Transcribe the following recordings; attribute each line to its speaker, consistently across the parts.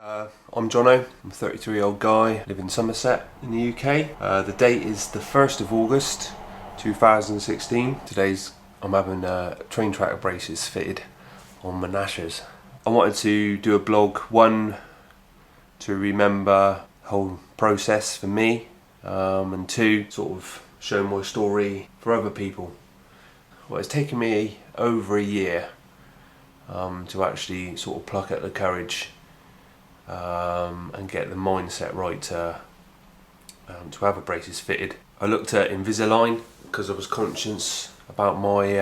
Speaker 1: I'm Jono. I'm a 33-year-old guy, live in Somerset in the UK. The date is the 1st of August 2016. I'm having train tracker braces fitted on my gnashers. I wanted to do a blog, one, to remember the whole process for me, and two, sort of show my story for other people. Well, it's taken me over a year to actually sort of pluck at the courage and get the mindset right to have a braces fitted. I looked at Invisalign because I was conscious about my,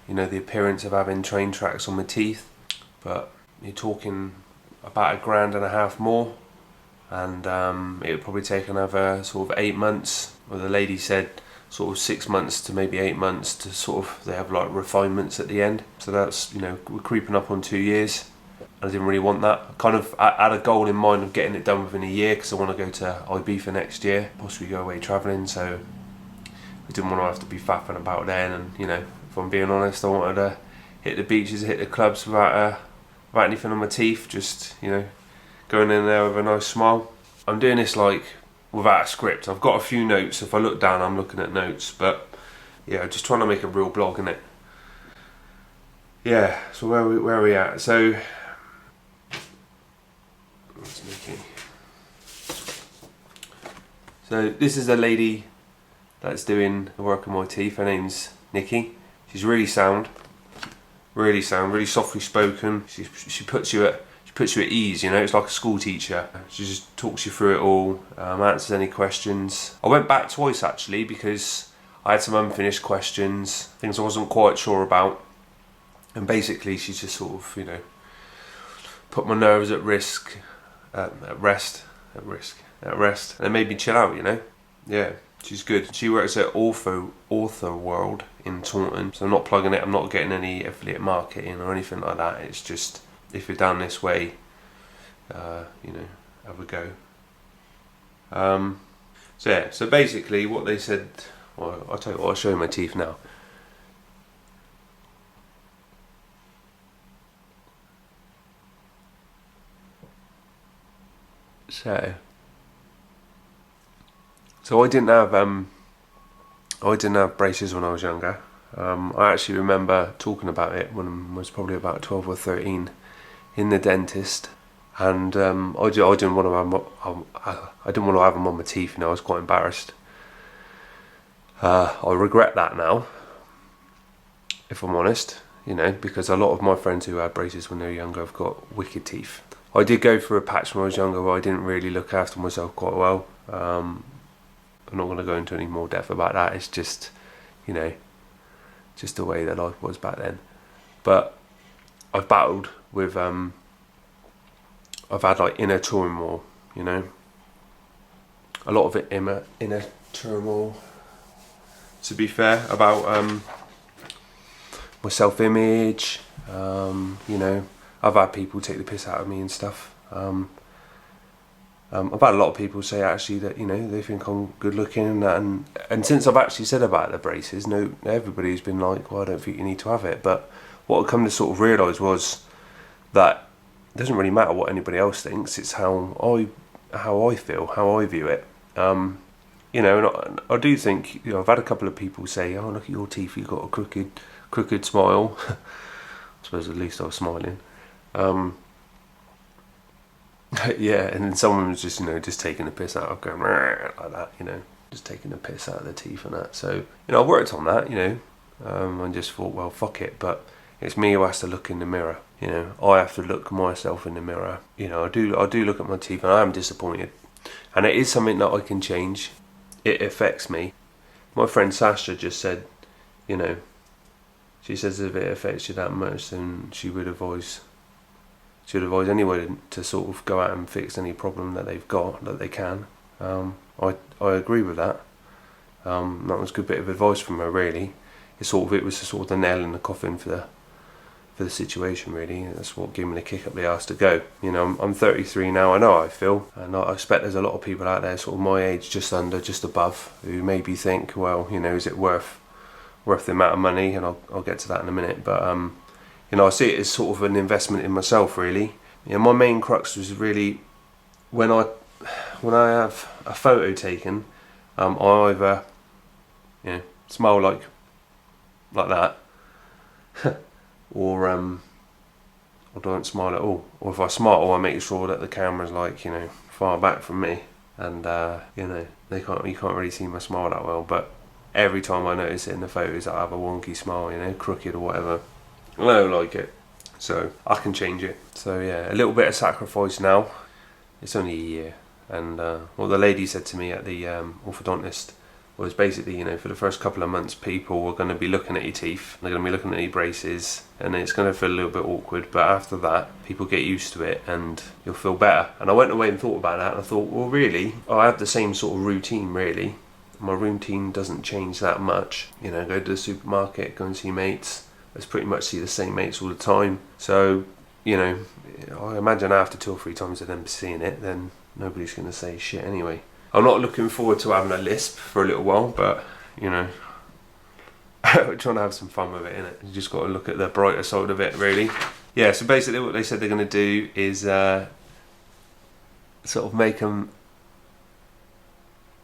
Speaker 1: the appearance of having train tracks on my teeth. But you're talking about £1,500 more, and it would probably take another sort of 8 months. Well, the lady said sort of 6 months to maybe 8 months to sort of, they have like refinements at the end. So that's, we're creeping up on 2 years. I didn't really want that. I had a goal in mind of getting it done within a year because I want to go to Ibiza next year, possibly go away travelling, so I didn't want to have to be faffing about then. And if I'm being honest, I wanted to hit the beaches, hit the clubs without anything on my teeth, just going in there with a nice smile. I'm doing this like without a script. I've got a few notes. If I look down, I'm looking at notes, but yeah, just trying to make a real blog, innit? Yeah, so where are we at? So this is a lady that's doing the work on my teeth. Her name's Nikki. She's really sound, really softly spoken. She puts you at ease. It's like a school teacher. She just talks you through it all, answers any questions. I went back twice actually because I had some unfinished questions, things I wasn't quite sure about, and basically she just sort of put my nerves at rest, and it made me chill out, Yeah, she's good. She works at Ortho World in Taunton, so I'm not plugging it, I'm not getting any affiliate marketing or anything like that. It's just, if you're down this way, have a go. So basically what they said, well, I'll tell you what, I'll show you my teeth now. So I didn't have braces when I was younger. I actually remember talking about it when I was probably about 12 or 13 in the dentist, and I didn't want to have them on my teeth. I was quite embarrassed. I regret that now, if I'm honest. Because a lot of my friends who had braces when they were younger have got wicked teeth. I did go through a patch when I was younger where I didn't really look after myself quite well. I'm not going to go into any more depth about that. It's just, just the way that life was back then. But I've battled with, I've had like inner turmoil, a lot of it inner turmoil, to be fair, about my self-image, I've had people take the piss out of me and stuff. I've had a lot of people say actually that they think I'm good looking and since I've actually said about the braces, everybody's been like, well, I don't think you need to have it. But what I come to sort of realise was that it doesn't really matter what anybody else thinks. It's how I feel, how I view it. And I do think I've had a couple of people say, oh, look at your teeth, you've got a crooked smile. I suppose at least I was smiling. Yeah, and then someone was just taking the piss out of going like that, just taking the piss out of the teeth and that. So I worked on that, and just thought, well, fuck it. But it's me who has to look in the mirror. I have to look myself in the mirror. I do look at my teeth and I am disappointed, and it is something that I can change. It affects me. My friend Sasha just said, she says if it affects you that much, then she would advise anyone to sort of go out and fix any problem that they've got, that they can. I agree with that. That was a good bit of advice from her, really. It was sort of the nail in the coffin for the situation, really. That's what gave me the kick up the arse to go. I'm 33 now, I know how I feel, and I expect there's a lot of people out there sort of my age, just under, just above, who maybe think, well, is it worth the amount of money? And I'll get to that in a minute, but I see it as sort of an investment in myself, really. My main crux was really when I have a photo taken, I either smile like that, or don't smile at all. Or if I smile, I make sure that the camera's like far back from me, and you can't really see my smile that well. But every time I notice it in the photos, I have a wonky smile, crooked or whatever. I don't like it, so I can change it. So yeah, a little bit of sacrifice now. It's only a year, and what the lady said to me at the orthodontist was basically, for the first couple of months, people are going to be looking at your teeth, they're going to be looking at your braces, and it's going to feel a little bit awkward, but after that, people get used to it, and you'll feel better. And I went away and thought about that, and I thought, well, really, I have the same sort of routine, really. My routine doesn't change that much. Go to the supermarket, go and see mates. I pretty much see the same mates all the time. So, I imagine after 2 or 3 times of them seeing it, then nobody's going to say shit anyway. I'm not looking forward to having a lisp for a little while, but we're trying to have some fun with it, innit? You just got to look at the brighter side of it, really. Yeah, so basically what they said they're going to do is sort of make them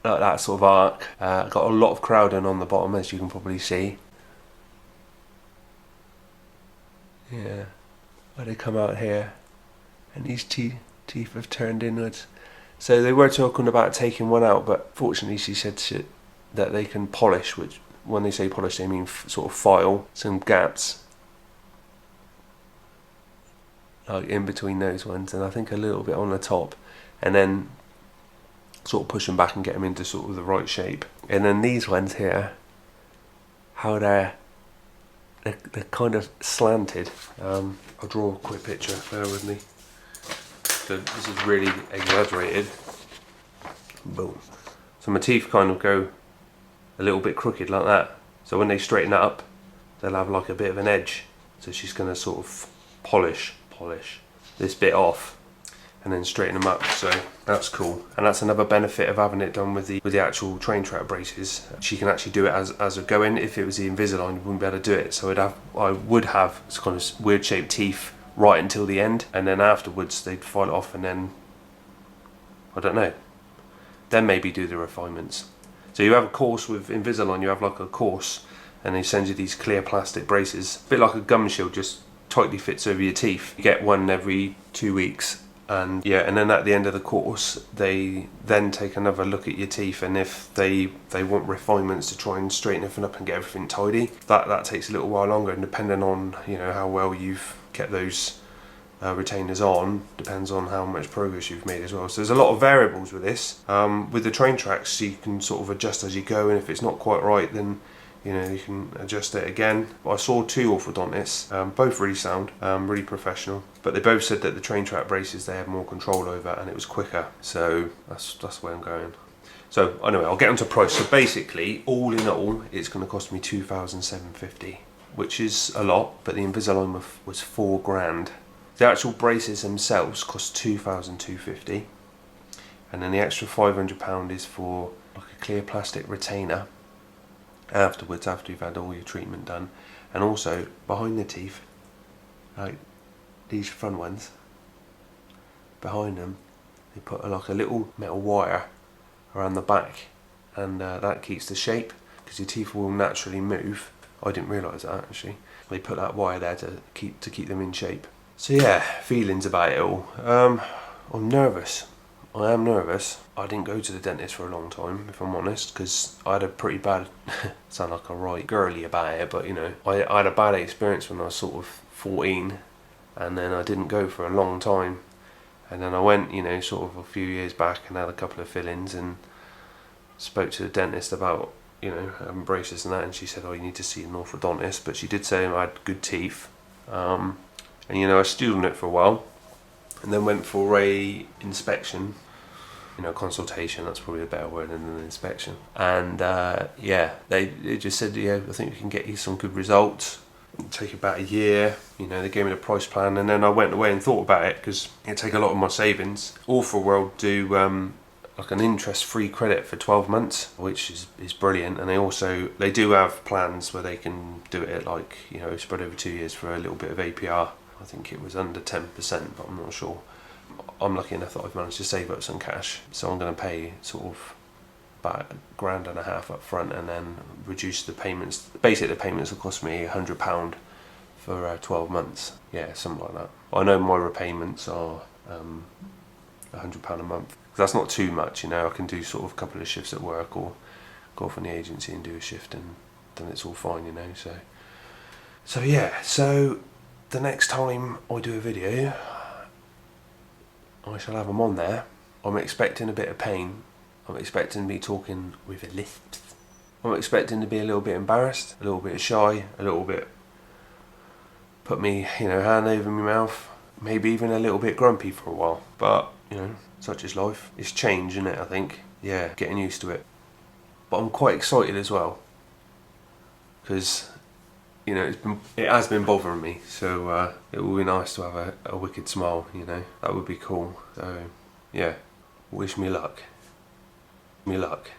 Speaker 1: like that sort of arc. Got a lot of crowding on the bottom, as you can probably see. Yeah, where they come out here, and these teeth have turned inwards. So they were talking about taking one out, but fortunately she said that they can polish, which when they say polish they mean sort of file some gaps like in between those ones, and I think a little bit on the top, and then sort of push them back and get them into sort of the right shape. And then these ones here, how they're kind of slanted. I'll draw a quick picture, bear with me. So this is really exaggerated. Boom. So my teeth kind of go a little bit crooked like that. So when they straighten up, they'll have like a bit of an edge. So she's going to sort of polish this bit off and then straighten them up. So that's cool. And that's another benefit of having it done with the actual train track braces. She can actually do it as a go in. If it was the Invisalign, you wouldn't be able to do it. So I would have kind of weird shaped teeth right until the end, and then afterwards they'd file it off, and then I don't know, then maybe do the refinements. So you have a course with Invisalign, you have like a course, and they send you these clear plastic braces, a bit like a gum shield, just tightly fits over your teeth. You get one every 2 weeks, and then at the end of the course they then take another look at your teeth, and if they want refinements to try and straighten everything up and get everything tidy, that takes a little while longer, and depending on how well you've kept those retainers on, depends on how much progress you've made as well. So there's a lot of variables with this. With the train tracks, you can sort of adjust as you go, and if it's not quite right, then you can adjust it again. I saw 2 orthodontists, both really sound, really professional, but they both said that the train track braces they had more control over and it was quicker. So that's where I'm going. So anyway, I'll get onto price. So basically, all in all, it's going to cost me $2,750. Which is a lot, but the Invisalign was $4,000. The actual braces themselves cost $2,250, and then the extra £500 is for like a clear plastic retainer afterwards, after you've had all your treatment done, and also behind the teeth, like these front ones, behind them, they put like a little metal wire around the back, and that keeps the shape, because your teeth will naturally move. I didn't realise that actually. They put that wire there to keep them in shape. So yeah, feelings about it all. I'm nervous. I am nervous. I didn't go to the dentist for a long time, if I'm honest, because I had a pretty bad, sound like a right girly about it, but I had a bad experience when I was sort of 14, and then I didn't go for a long time, and then I went, sort of a few years back and had a couple of fill-ins and spoke to the dentist about having braces and that, and she said, oh, you need to see an orthodontist, but she did say I had good teeth, and I stewed on it for a while, and then went for a inspection, consultation, that's probably a better word than an inspection, and they just said, I think we can get you some good results. It'll take about a year. They gave me the price plan, and then I went away and thought about it, because it'd take a lot of my savings. Orthoworld do like an interest-free credit for 12 months, which is brilliant, and they do have plans where they can do it like spread over 2 years for a little bit of APR. I think it was under 10%, but I'm not sure. I'm lucky enough that I've managed to save up some cash, so I'm going to pay sort of about £1,500 up front and then reduce the payments. Basically the payments will cost me £100 for 12 months. Yeah, something like that. I know my repayments are £100 a month. That's not too much, you know. I can do sort of a couple of shifts at work or go off on the agency and do a shift, and then it's all fine, you know. So yeah, so the next time I do a video, I shall have them on there. I'm expecting a bit of pain. I'm expecting to be talking with a lisp. I'm expecting to be a little bit embarrassed, a little bit shy, a little bit put me, you know, hand over my mouth, maybe even a little bit grumpy for a while. But, you know, such is life. It's change, isn't it, I think? Yeah, getting used to it. But I'm quite excited as well, because, you know, it has been bothering me, so it would be nice to have a wicked smile, you know. That would be cool. So, yeah, wish me luck. Me luck.